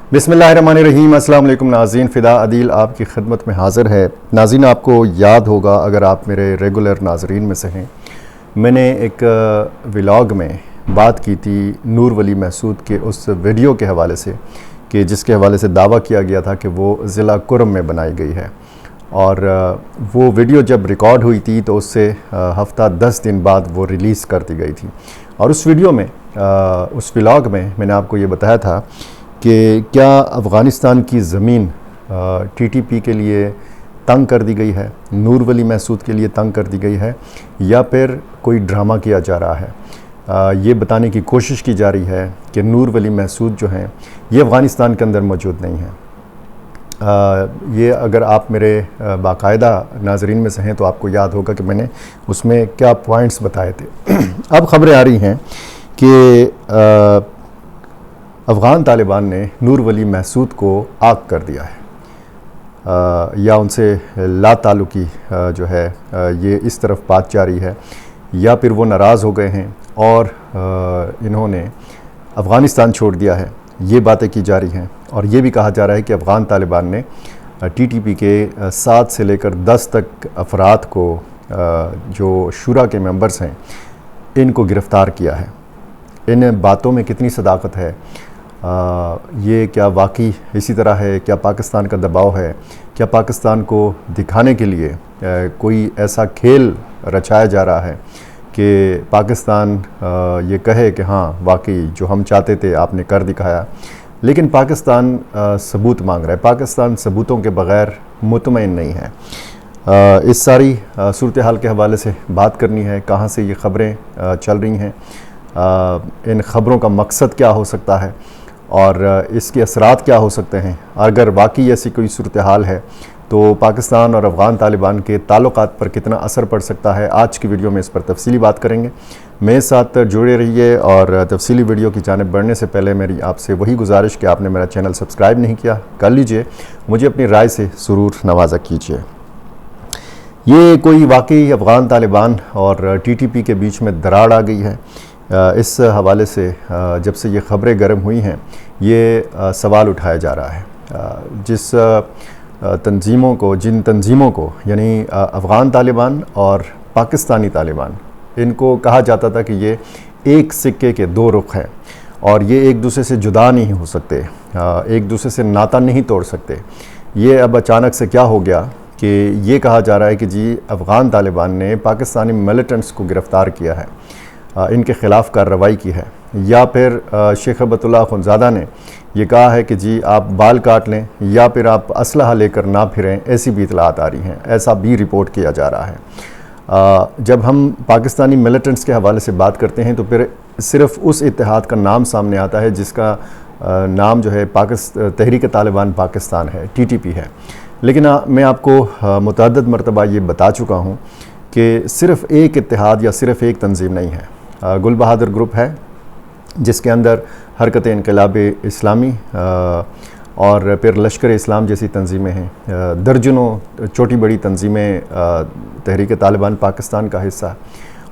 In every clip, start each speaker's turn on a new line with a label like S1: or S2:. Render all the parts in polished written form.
S1: बिस्मिल्लाहिर्रहमानिर्रहीम। अस्सलाम वालेकुम नाज़रीन, फ़िदा अदील आपकी खिदमत में हाज़िर है। नाज़रीन, आपको याद होगा, अगर आप मेरे रेगुलर नाज़रीन में से हैं, मैंने एक व्लॉग में बात की थी नूर वली महसूद के उस वीडियो के हवाले से कि जिसके हवाले से दावा किया गया था कि वो ज़िला कुर्म में बनाई गई है। और वो वीडियो जब रिकॉर्ड हुई थी तो उससे हफ़्ता 10 दिन बाद वो रिलीज़ कर दी गई थी। और उस वीडियो में उस व्लॉग में मैंने आपको ये बताया था कि क्या अफ़गानिस्तान की ज़मीन टीटीपी के लिए तंग कर दी गई है, नूर वली महसूद के लिए तंग कर दी गई है, या फिर कोई ड्रामा किया जा रहा है। ये बताने की कोशिश की जा रही है कि नूर वली महसूद जो हैं ये अफ़गानिस्तान के अंदर मौजूद नहीं हैं। ये अगर आप मेरे बाकायदा नाज़रीन में से हैं तो आपको याद होगा कि मैंने उसमें क्या पॉइंट्स बताए थे। अब ख़बरें आ रही हैं कि अफ़गान तालिबान ने नूर वली महसूद को आग कर दिया है, या उनसे ला ताल्लुकी जो है ये इस तरफ बात जारी है, या फिर वो नाराज़ हो गए हैं और इन्होंने अफ़गानिस्तान छोड़ दिया है। ये बातें की जा रही हैं और ये भी कहा जा रहा है कि अफ़गान तालिबान ने टीटीपी के 7 से लेकर 10 तक अफराद को जो शुरा के मेंबर्स हैं इनको गिरफ़्तार किया है। इन बातों में कितनी सदाकत है, ये क्या वाकई इसी तरह है, क्या पाकिस्तान का दबाव है, क्या पाकिस्तान को दिखाने के लिए कोई ऐसा खेल रचाया जा रहा है कि पाकिस्तान ये कहे कि हाँ वाकई जो हम चाहते थे आपने कर दिखाया। लेकिन पाकिस्तान सबूत मांग रहा है, पाकिस्तान सबूतों के बग़ैर मुतमईन नहीं है। इस सारी सूरत हाल के हवाले से बात करनी है, कहाँ से ये ख़बरें चल रही हैं, इन ख़बरों का मकसद क्या हो सकता है और इसके असरात क्या हो सकते हैं। अगर वाकई ऐसी कोई सूरत हाल है तो पाकिस्तान और अफ़गान तालिबान के ताल्लुकात पर कितना असर पड़ सकता है। आज की वीडियो में इस पर तफसीली बात करेंगे। मेरे साथ जुड़े रहिए और तफसीली वीडियो की जानिब बढ़ने से पहले मेरी आपसे वही गुजारिश कि आपने मेरा चैनल सब्सक्राइब नहीं किया, कर लीजिए, मुझे अपनी राय से ज़रूर नवाजा कीजिए। ये कोई वाकई अफ़गान तालिबान और टीटीपी के बीच में दरार आ गई है, इस हवाले से जब से ये ख़बरें गर्म हुई हैं ये सवाल उठाया जा रहा है। जिन तंजीमों को यानी अफ़गान तालिबान और पाकिस्तानी तालिबान, इनको कहा जाता था कि ये एक सिक्के के दो रुख हैं और ये एक दूसरे से जुदा नहीं हो सकते, एक दूसरे से नाता नहीं तोड़ सकते। ये अब अचानक से क्या हो गया कि ये कहा जा रहा है कि जी अफ़गान तालिबान ने पाकिस्तानी मिलिटेंट्स को गिरफ़्तार किया है, इनके ख़िलाफ़ कार्रवाई की है, या फिर शेख अब्दुल्ला अख़ुंज़ादा ने ये कहा है कि जी आप बाल काट लें या फिर आप असलहा लेकर ना फिरें। ऐसी भी इतलात आ रही हैं, ऐसा भी रिपोर्ट किया जा रहा है। जब हम पाकिस्तानी मिलिटेंट्स के हवाले से बात करते हैं तो फिर सिर्फ़ उस इत्तेहाद का नाम सामने आता है जिसका नाम जो है तहरीक तालिबान पाकिस्तान है, टीटीपी है। लेकिन मैं आपको मुतअद्दिद मरतबा ये बता चुका हूँ कि सिर्फ़ एक इत्तेहाद या सिर्फ़ एक तंजीम नहीं है। गुल बहादुर ग्रुप है जिसके अंदर हरकत इनकलाब इस्लामी और फिर लश्कर इस्लाम जैसी तंजीमें हैं, दर्जनों छोटी बड़ी तंजीमें तहरीक तालिबान पाकिस्तान का हिस्सा,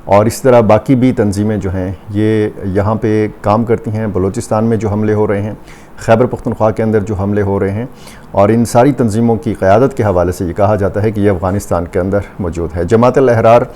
S1: और इस तरह बाकी भी तंजीमें जो हैं ये यहाँ पे काम करती हैं। बलूचिस्तान में जो हमले हो रहे हैं, खैबर पख्तूनख्वा के अंदर जो हमले हो रहे हैं, और इन सारी तंजीमों की क़यादत के हवाले से ये कहा जाता है कि ये अफ़गानिस्तान के अंदर मौजूद है। जमात अल अहरार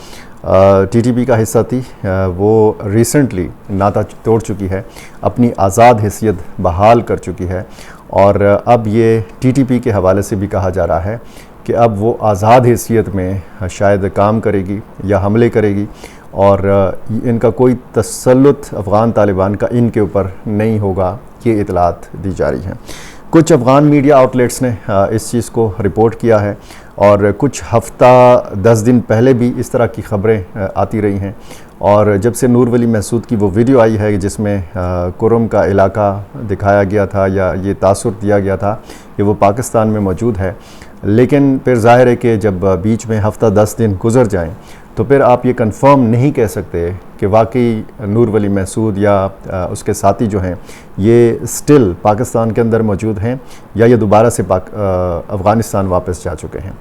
S1: टीटीपी का हिस्सा थी, वो रिसेंटली नाता तोड़ चुकी है, अपनी आज़ाद हैसियत बहाल कर चुकी है, और अब ये टीटीपी के हवाले से भी कहा जा रहा है कि अब वो आज़ाद हैसियत में शायद काम करेगी या हमले करेगी, और इनका कोई तसल्लुत अफ़गान तालिबान का इनके ऊपर नहीं होगा। ये इतलात दी जा रही हैं। कुछ अफ़गान मीडिया आउटलेट्स ने इस चीज़ को रिपोर्ट किया है और कुछ हफ़्ता 10 दिन पहले भी इस तरह की ख़बरें आती रही हैं। और जब से नूर वली महसूद की वो वीडियो आई है जिसमें कुर्म का इलाका दिखाया गया था या ये तासुर दिया गया था कि वो पाकिस्तान में मौजूद है, लेकिन फिर ज़ाहिर है कि जब बीच में हफ़्ता 10 दिन गुज़र जाएं तो फिर आप ये कंफर्म नहीं कह सकते कि वाकई नूर वली महसूद या उसके साथी जो हैं ये स्टिल पाकिस्तान के अंदर मौजूद हैं या ये दोबारा से अफ़गानिस्तान वापस जा चुके हैं।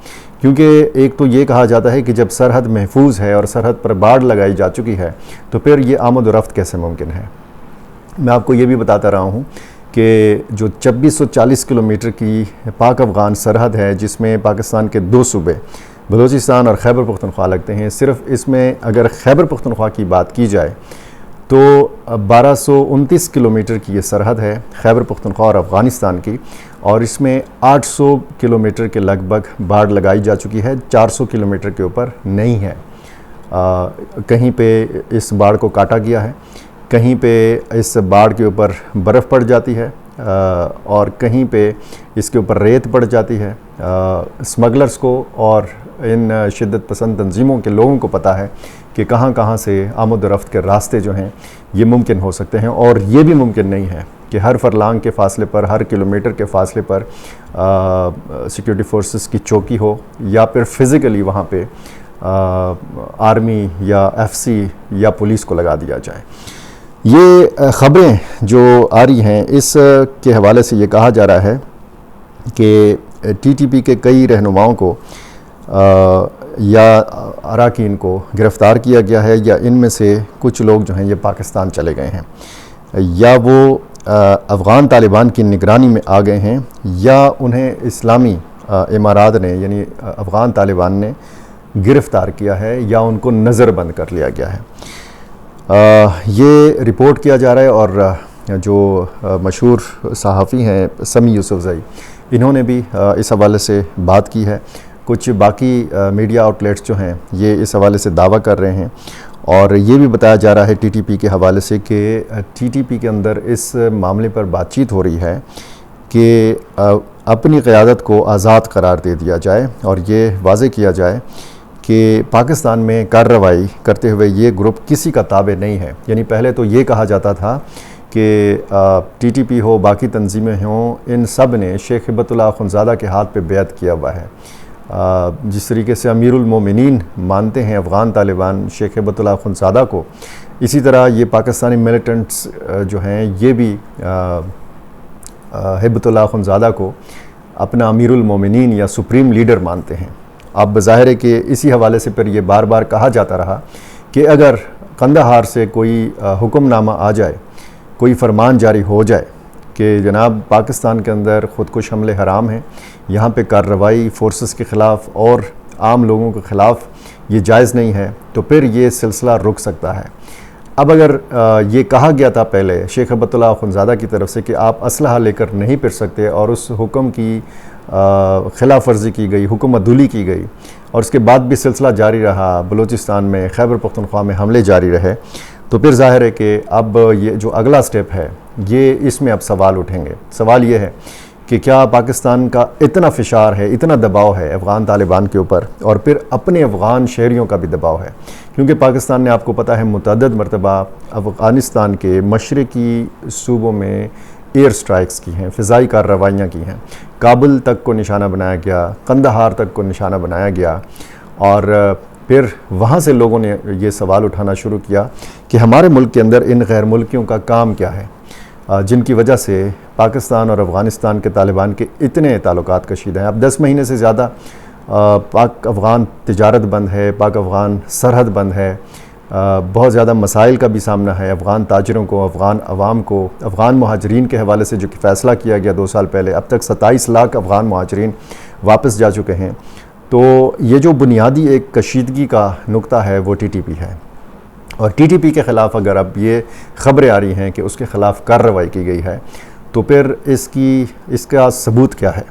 S1: क्योंकि एक तो ये कहा जाता है कि जब सरहद महफूज है और सरहद पर बाड़ लगाई जा चुकी है तो फिर ये आमद व रफ्त कैसे मुमकिन है। मैं आपको ये भी बताता रहा हूँ कि जो 2640 किलोमीटर की पाक अफ़गान सरहद है, जिसमें पाकिस्तान के 2 सूबे बलूचिस्तान और खैबर पख्तूनख्वा लगते हैं, सिर्फ़ इसमें अगर खैबर पख्तूनख्वा की बात की जाए तो 1229 किलोमीटर की ये सरहद है खैबर पख्तूनख्वा और अफ़गानिस्तान की, और इसमें 800 किलोमीटर के लगभग बाड़ लगाई जा चुकी है, 400 किलोमीटर के ऊपर नहीं है। कहीं पे इस बाड़ को काटा गया है, कहीं पे इस बाड़ के ऊपर बर्फ़ पड़ जाती है, और कहीं पे इसके ऊपर रेत पड़ जाती है। स्मगलर्स को और इन शिद्दत पसंद तंजीमों के लोगों को पता है कि कहाँ कहाँ से आमद रफ्त के रास्ते जो हैं ये मुमकिन हो सकते हैं, और ये भी मुमकिन नहीं है कि हर फरलांग के फ़ासले पर, हर किलोमीटर के फ़ासले पर सिक्योरिटी फोर्सेस की चौकी हो, या फिर फ़िज़िकली वहाँ पे आर्मी या एफसी या पुलिस को लगा दिया जाए। ये ख़बरें जो आ रही हैं, इस के हवाले से ये कहा जा रहा है कि टीटीपी के कई रहनुमाओं को या अरकान को गिरफ़्तार किया गया है, या इनमें से कुछ लोग जो हैं ये पाकिस्तान चले गए हैं, या वो अफ़गान तालिबान की निगरानी में आ गए हैं, या उन्हें इस्लामी इमारात ने यानी अफ़गान तालिबान ने गिरफ़्तार किया है, या उनको नज़रबंद कर लिया गया है। ये रिपोर्ट किया जा रहा है, और जो मशहूर सहाफ़ी हैं समी यूसुफ़ज़ई, इन्होंने भी इस हवाले से बात की है। कुछ बाकी मीडिया आउटलेट्स जो हैं ये इस हवाले से दावा कर रहे हैं, और ये भी बताया जा रहा है टीटीपी के हवाले से कि टीटीपी के अंदर इस मामले पर बातचीत हो रही है कि अपनी क़यादत को आज़ाद करार दे दिया जाए, और ये वाज़े किया जाए कि पाकिस्तान में कार्रवाई करते हुए ये ग्रुप किसी का ताबे नहीं है। यानी पहले तो ये कहा जाता था कि टीटीपी हो, बाकी तंजीमें हों, इन सब ने शेख हिब्बतुल्लाह अख़ुंज़ादा के हाथ पे बैत किया हुआ है। जिस तरीके से अमीरुल मोमिनीन मानते हैं अफ़गान तालिबान शेख हिब्बतुल्लाह अख़ुंज़ादा को, इसी तरह ये पाकिस्तानी मिलिटेंट्स जो हैं ये भी हिब्बतुल्लाह अख़ुंज़ादा को अपना अमीरुल मोमिनीन या सुप्रीम लीडर मानते हैं। अब बज़ाहिर है कि इसी हवाले से फिर ये बार बार कहा जाता रहा कि अगर कंदाहार से कोई हुक्मनामा आ जाए, कोई फरमान जारी हो जाए कि जनाब पाकिस्तान के अंदर ख़ुदकुश हमले हराम हैं, यहाँ पे कार्रवाई फ़ोर्सेस के ख़िलाफ़ और आम लोगों के ख़िलाफ़ ये जायज़ नहीं है, तो फिर ये सिलसिला रुक सकता है। अब अगर ये कहा गया था पहले शेख हिब्बतुल्लाह अख़ुंज़ादा की तरफ से कि आप असलहा लेकर नहीं फिर सकते, और उस हुक्म की खिलाफ वर्जी की गई, हुकूमत दुली की गई, और उसके बाद भी सिलसिला जारी रहा, बलूचिस्तान में खैबर पख्तूनख्वा में हमले जारी रहे, तो फिर ज़ाहिर है कि अब ये जो अगला स्टेप है ये इसमें अब सवाल उठेंगे। सवाल ये है कि क्या पाकिस्तान का इतना फ़िशार है, इतना दबाव है अफ़गान तालिबान के ऊपर, और फिर अपने अफ़गान शहरियों का भी दबाव है, क्योंकि पाकिस्तान ने आपको पता है मुतअद्दिद मरतबा अफ़गानिस्तान के मशरक़ी सूबों में एयर स्ट्राइक्स की हैं, फ़िज़ाई कार्रवाइयाँ की हैं। काबुल तक को निशाना बनाया गया, कंदहार तक को निशाना बनाया गया, और फिर वहाँ से लोगों ने ये सवाल उठाना शुरू किया कि हमारे मुल्क के अंदर इन गैर मुल्कियों का काम क्या है, जिनकी वजह से पाकिस्तान और अफ़गानिस्तान के तालिबान के इतने ताल्लुकात कशीदा हैं। अब 10 महीने से ज़्यादा पाक अफ़गान तिजारत बंद है, पाक अफ़गान सरहद बंद है, बहुत ज़्यादा मसाइल का भी सामना है अफ़गान ताजरों को, अफ़गान अवाम को। अफ़गान मुहाजिरीन के हवाले से जो कि फ़ैसला किया गया 2 साल पहले, अब तक 27 लाख अफ़गान मुहाजिरीन वापस जा चुके हैं। तो ये जो बुनियादी एक कशीदगी का नुक्ता है वो टीटीपी है, और टीटीपी के ख़िलाफ़ अगर अब ये ख़बरें आ रही हैं कि उसके ख़िलाफ़ कार्रवाई की गई है, तो फिर इसका सबूत क्या है?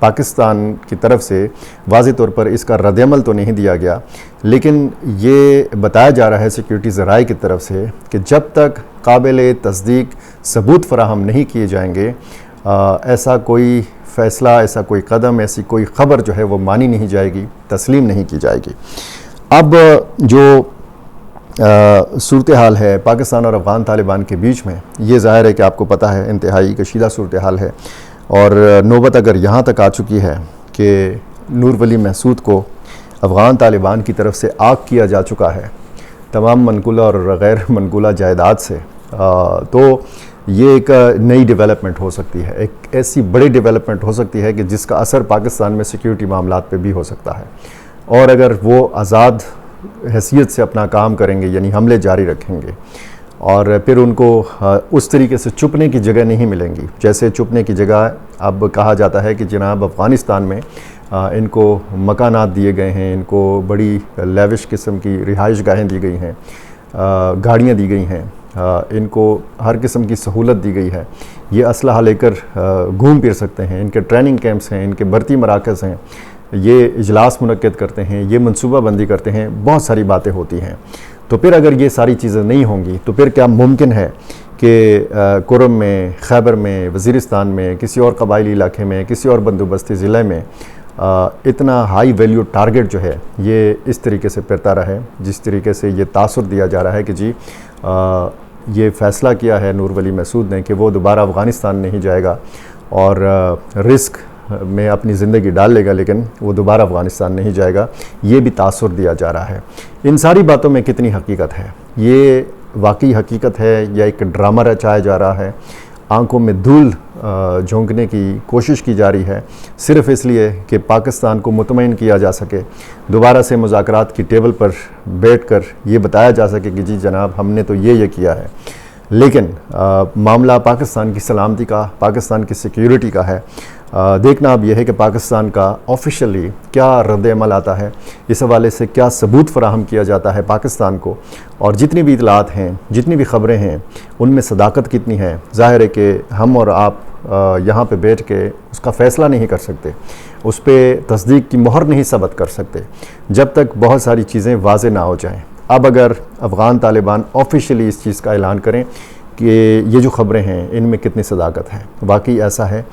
S1: पाकिस्तान की तरफ से वाज़ेह तौर पर इसका रद्द-ए-अमल तो नहीं दिया गया, लेकिन ये बताया जा रहा है सिक्योरिटी ज़राए की तरफ से कि जब तक काबिल तस्दीक सबूत फराहम नहीं किए जाएंगे, ऐसा कोई फ़ैसला, ऐसा कोई कदम, ऐसी कोई ख़बर जो है वो मानी नहीं जाएगी, तस्लीम नहीं की जाएगी। अब जो सूरत हाल है पाकिस्तान और अफ़गान तालिबान के बीच में, ये ज़ाहिर है कि आपको पता है इंतहाई कशीदा सूरत हाल है, और नौबत अगर यहाँ तक आ चुकी है कि नूर वली महसूद को अफ़गान तालिबान की तरफ से आग किया जा चुका है तमाम मनकूला और गैर मनकूला जायदाद से, तो ये एक नई डेवलपमेंट हो सकती है, एक ऐसी बड़ी डेवलपमेंट हो सकती है कि जिसका असर पाकिस्तान में सिक्योरिटी मामलात पे भी हो सकता है। और अगर वो आज़ाद हैसियत से अपना काम करेंगे, यानी हमले जारी रखेंगे और फिर उनको उस तरीके से छुपने की जगह नहीं मिलेंगी। जैसे छुपने की जगह अब कहा जाता है कि जनाब अफ़गानिस्तान में इनको मकानात दिए गए हैं, इनको बड़ी लेविश किस्म की रिहाइश गाहें दी गई हैं, गाड़ियाँ दी गई हैं, इनको हर किस्म की सहूलत दी गई है, ये असलहा लेकर घूम फिर सकते हैं, इनके ट्रेनिंग कैंप्स हैं, इनके भर्ती मराकज़ हैं, ये इजलास मुनक्किद करते हैं, ये मनसूबा बंदी करते हैं, बहुत सारी बातें होती हैं। तो फिर अगर ये सारी चीज़ें नहीं होंगी तो फिर क्या मुमकिन है कि कुरम में, खैबर में, वज़ीरिस्तान में, किसी और कबायली इलाके में, किसी और बंदोबस्ती ज़िले में इतना हाई वैल्यू टारगेट जो है ये इस तरीके से फिरता रहे, जिस तरीके से ये तासुर दिया जा रहा है कि जी ये फ़ैसला किया है नूर वली महसूद ने कि वो दोबारा अफ़गानिस्तान नहीं जाएगा और रिस्क में अपनी ज़िंदगी डाल लेगा, लेकिन वो दोबारा अफ़गानिस्तान नहीं जाएगा, ये भी तासुर दिया जा रहा है। इन सारी बातों में कितनी हकीकत है? ये वाकई हकीकत है या एक ड्रामा रचाया जा रहा है? आंखों में धूल झोंकने की कोशिश की जा रही है सिर्फ़ इसलिए कि पाकिस्तान को मुतमईन किया जा सके, दोबारा से मुज़ाकरात की टेबल पर बैठकर ये बताया जा सके कि जी जनाब हमने तो ये किया है। लेकिन मामला पाकिस्तान की सलामती का, पाकिस्तान की सिक्योरिटी का है। देखना अब यह है कि पाकिस्तान का ऑफिशियली क्या रद्द-ए-अमल आता है, इस हवाले से क्या सबूत फराहम किया जाता है पाकिस्तान को, और जितनी भी इतलात हैं, जितनी भी ख़बरें हैं, उनमें सदाकत कितनी है। ज़ाहिर है कि हम और आप यहाँ पे बैठ के उसका फ़ैसला नहीं कर सकते, उस पर तस्दीक की मोहर नहीं सबत कर सकते जब तक बहुत सारी चीज़ें वाज़े ना हो जाएँ। अब अगर अफ़गान तालिबान ऑफिशियली इस चीज़ का ऐलान करें कि ये जो ख़बरें हैं इनमें कितनी सदाकत है, वाकई ऐसा है,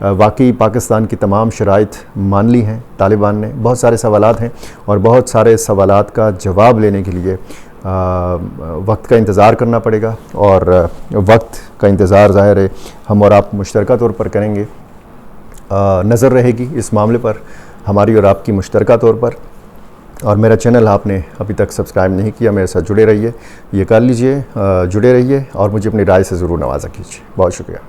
S1: वाकई पाकिस्तान की तमाम शराइत मान ली हैं तालिबान ने। बहुत सारे सवालात हैं और बहुत सारे सवालात का जवाब लेने के लिए वक्त का इंतज़ार करना पड़ेगा, और वक्त का इंतज़ार ज़ाहिर है हम और आप मुश्तरका तौर पर करेंगे। नज़र रहेगी इस मामले पर हमारी और आपकी मुश्तरका तौर पर। और मेरा चैनल आपने अभी तक सब्सक्राइब नहीं किया, मेरे साथ जुड़े रहिए, ये कर लीजिए, जुड़े रहिए और मुझे अपनी राय से ज़रूर नवाज़ा कीजिए। बहुत शुक्रिया।